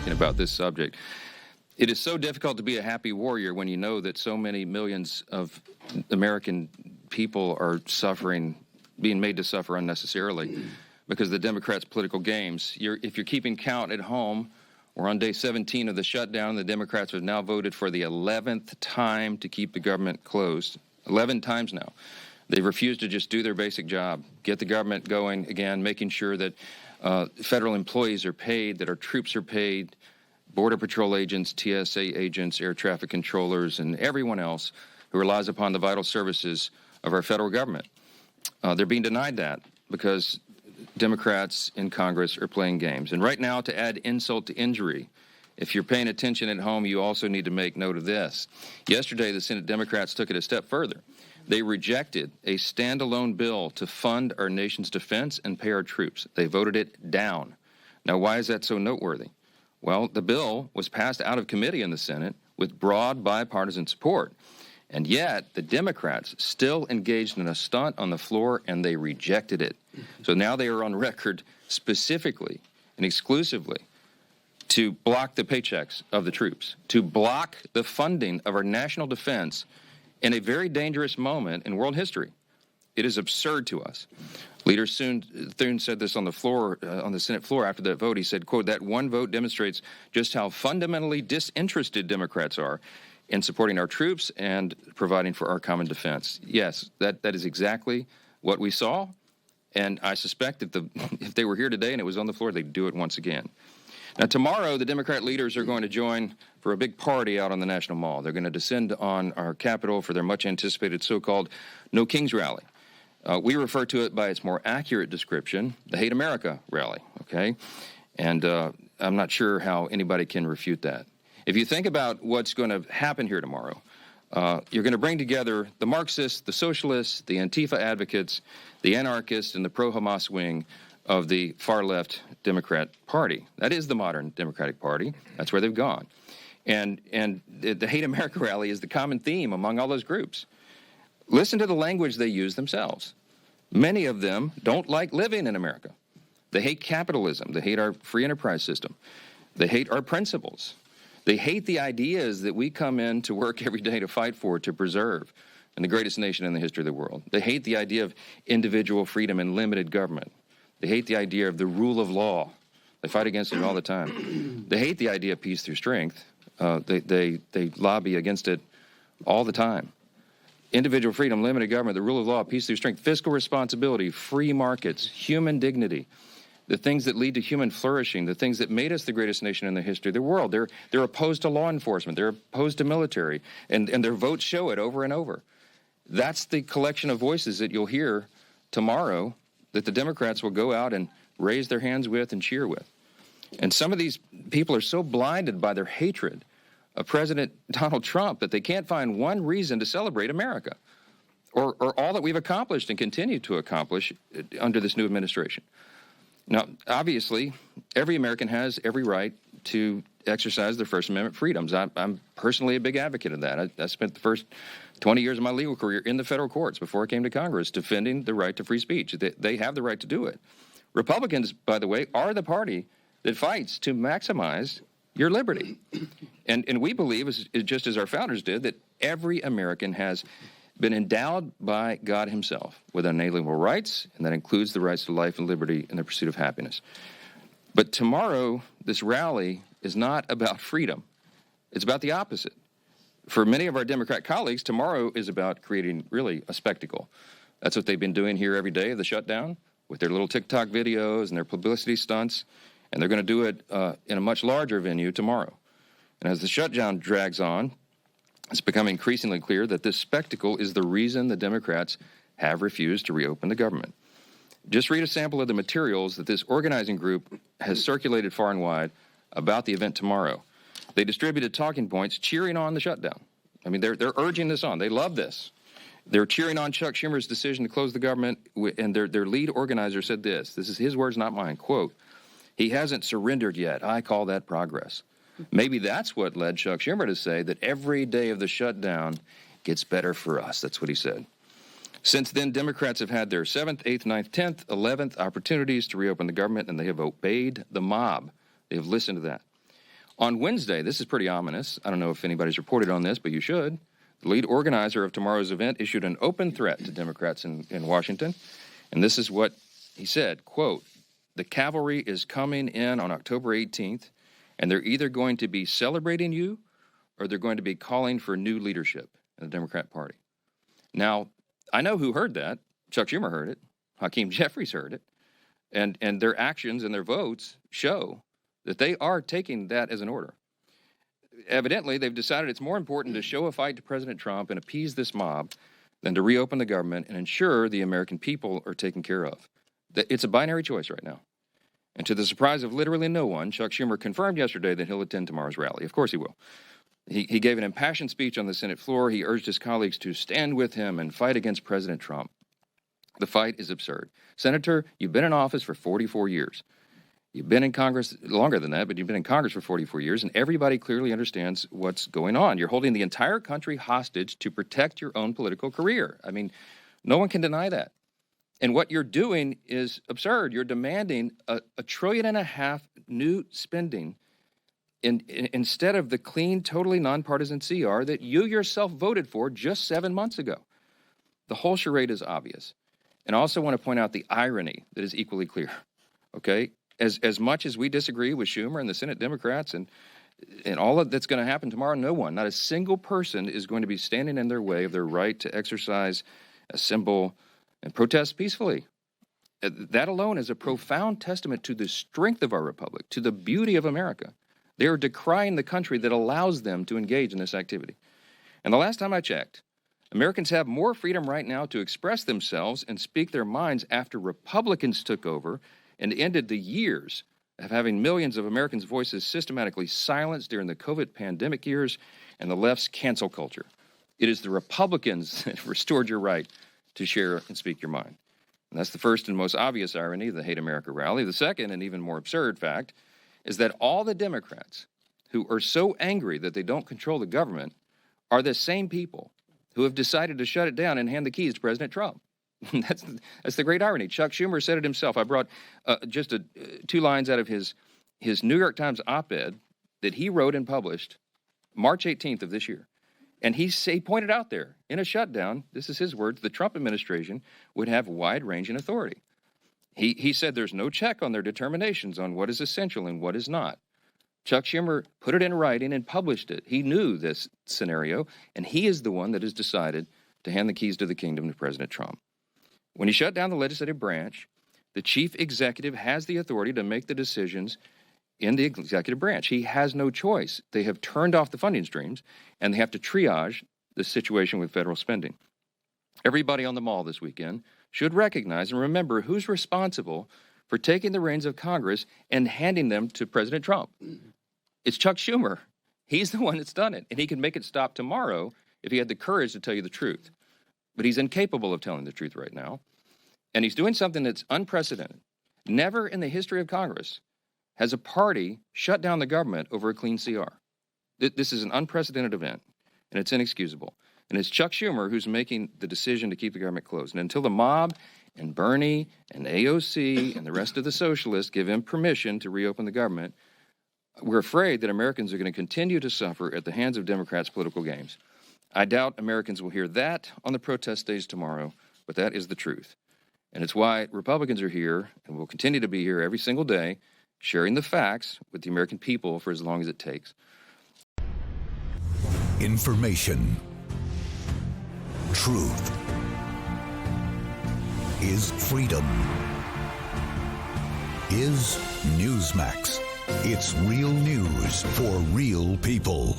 About this subject. It is so difficult to be a happy warrior when you know that so many millions of American people are suffering, being made to suffer unnecessarily because of the Democrats' political games. If you're keeping count at home, we're on day 17 of the shutdown. The Democrats have now voted for the 11th time to keep the government closed. 11 times now. They've refused to just do their basic job, get the government going again, making sure that federal employees are paid, that our troops are paid, Border Patrol agents, TSA agents, air traffic controllers, and everyone else who relies upon the vital services of our federal government. They're being denied that because Democrats in Congress are playing games. And right now, to add insult to injury, if you're paying attention at home, you also need to make note of this. Yesterday, the Senate Democrats took it a step further. They rejected a standalone bill to fund our nation's defense and pay our troops. They voted it down. Now, why is that so noteworthy? Well, the bill was passed out of committee in the Senate with broad bipartisan support. And yet, the Democrats still engaged in a stunt on the floor, and they rejected it. So now they are on record specifically and exclusively to block the paychecks of the troops, to block the funding of our national defense in a very dangerous moment in world history. It is absurd to us. Leader Thune said this on the floor, on the Senate floor after that vote. He said, quote, "That one vote demonstrates just how fundamentally disinterested Democrats are in supporting our troops and providing for our common defense." Yes, that is exactly what we saw. And I suspect that if they were here today and it was on the floor, they'd do it once again. Now, tomorrow, the Democrat leaders are going to join for a big party out on the National Mall. They're going to descend on our Capitol for their much-anticipated so-called No Kings rally. We refer to it by its more accurate description, the Hate America rally, okay? And I'm not sure how anybody can refute that. If you think about what's going to happen here tomorrow, you're going to bring together the Marxists, the socialists, the Antifa advocates, the anarchists, and the pro-Hamas wing of the far-left Democrat Party. That is the modern Democratic Party. That's where they've gone. And the Hate America rally is the common theme among all those groups. Listen to the language they use themselves. Many of them don't like living in America. They hate capitalism. They hate our free enterprise system. They hate our principles. They hate the ideas that we come in to work every day to fight for, to preserve, in the greatest nation in the history of the world. They hate the idea of individual freedom and limited government. They hate the idea of the rule of law. They fight against it all the time. They hate the idea of peace through strength. They lobby against it all the time. Individual freedom, limited government, the rule of law, peace through strength, fiscal responsibility, free markets, human dignity, the things that lead to human flourishing, the things that made us the greatest nation in the history of the world. They're opposed to law enforcement. They're opposed to military. And their votes show it over and over. That's the collection of voices that you'll hear tomorrow that the Democrats will go out and raise their hands with and cheer with. And some of these people are so blinded by their hatred of President Donald Trump that they can't find one reason to celebrate America or all that we've accomplished and continue to accomplish under this new administration. Now, obviously, every American has every right to exercise their First Amendment freedoms. I'm personally a big advocate of that. I spent the first 20 years of my legal career in the federal courts before I came to Congress defending the right to free speech. They have the right to do it. Republicans, by the way, are the party that fights to maximize your liberty. And we believe, just as our founders did, that every American has been endowed by God himself with unalienable rights, and that includes the rights to life and liberty and the pursuit of happiness. But tomorrow, this rally is not about freedom. It's about the opposite. For many of our Democrat colleagues, tomorrow is about creating really a spectacle. That's what they've been doing here every day of the shutdown with their little TikTok videos and their publicity stunts, and they're going to do it in a much larger venue tomorrow. And as the shutdown drags on, it's becoming increasingly clear that this spectacle is the reason the Democrats have refused to reopen the government. Just read a sample of the materials that this organizing group has circulated far and wide about the event tomorrow. They distributed talking points cheering on the shutdown. I mean, they're urging this on. They love this. They're cheering on Chuck Schumer's decision to close the government, and their lead organizer said this. This is his words, not mine. Quote, "He hasn't surrendered yet. I call that progress." Maybe that's what led Chuck Schumer to say that every day of the shutdown gets better for us. That's what he said. Since then, Democrats have had their 7th, 8th, 9th, 10th, 11th opportunities to reopen the government, and they have obeyed the mob. They have listened to that. On Wednesday, this is pretty ominous. I don't know if anybody's reported on this, but you should. The lead organizer of tomorrow's event issued an open threat to Democrats in Washington. And this is what he said, quote, "The cavalry is coming in on October 18th, and they're either going to be celebrating you or they're going to be calling for new leadership in the Democrat Party." Now, I know who heard that. Chuck Schumer heard it. Hakeem Jeffries heard it. And their actions and their votes show that they are taking that as an order. Evidently, they've decided it's more important to show a fight to President Trump and appease this mob than to reopen the government and ensure the American people are taken care of. It's a binary choice right now. And to the surprise of literally no one, Chuck Schumer confirmed yesterday that he'll attend tomorrow's rally. Of course he will. He gave an impassioned speech on the Senate floor. He urged his colleagues to stand with him and fight against President Trump. The fight is absurd. Senator, you've been in office for 44 years. You've been in Congress longer than that, but you've been in Congress for 44 years, and everybody clearly understands what's going on. You're holding the entire country hostage to protect your own political career. I mean, no one can deny that. And what you're doing is absurd. You're demanding $1.5 trillion new spending instead of the clean, totally nonpartisan CR that you yourself voted for just 7 months ago. The whole charade is obvious. And I also want to point out the irony that is equally clear, okay? As much as we disagree with Schumer and the Senate Democrats and all that's going to happen tomorrow, no one, not a single person is going to be standing in their way of their right to exercise, assemble, and protest peacefully. That alone is a profound testament to the strength of our republic, to the beauty of America. They are decrying the country that allows them to engage in this activity. And the last time I checked, Americans have more freedom right now to express themselves and speak their minds after Republicans took over and ended the years of having millions of Americans' voices systematically silenced during the COVID pandemic years and the left's cancel culture. It is the Republicans that restored your right to share and speak your mind. And that's the first and most obvious irony of the Hate America rally. The second and even more absurd fact is that all the Democrats who are so angry that they don't control the government are the same people who have decided to shut it down and hand the keys to President Trump. That's the great irony. Chuck Schumer said it himself. I brought just 2 lines out of his New York Times op-ed that he wrote and published March 18th of this year. And he pointed out there, in a shutdown, this is his words, the Trump administration would have wide-ranging authority. He said there's no check on their determinations on what is essential and what is not. Chuck Schumer put it in writing and published it. He knew this scenario, and he is the one that has decided to hand the keys to the kingdom to President Trump. When he shut down the legislative branch, the chief executive has the authority to make the decisions in the executive branch. He has no choice. They have turned off the funding streams, and they have to triage the situation with federal spending. Everybody on the mall this weekend should recognize and remember who's responsible for taking the reins of Congress and handing them to President Trump. It's Chuck Schumer. He's the one that's done it, and he can make it stop tomorrow if he had the courage to tell you the truth. But he's incapable of telling the truth right now, and he's doing something that's unprecedented. Never in the history of Congress has a party shut down the government over a clean CR. This is an unprecedented event, and it's inexcusable. And it's Chuck Schumer who's making the decision to keep the government closed. And until the mob and Bernie and AOC and the rest of the socialists give him permission to reopen the government, we're afraid that Americans are going to continue to suffer at the hands of Democrats' political games. I doubt Americans will hear that on the protest days tomorrow, but that is the truth. And it's why Republicans are here and will continue to be here every single day, sharing the facts with the American people for as long as it takes. Information. Truth is freedom. Is Newsmax. It's real news for real people.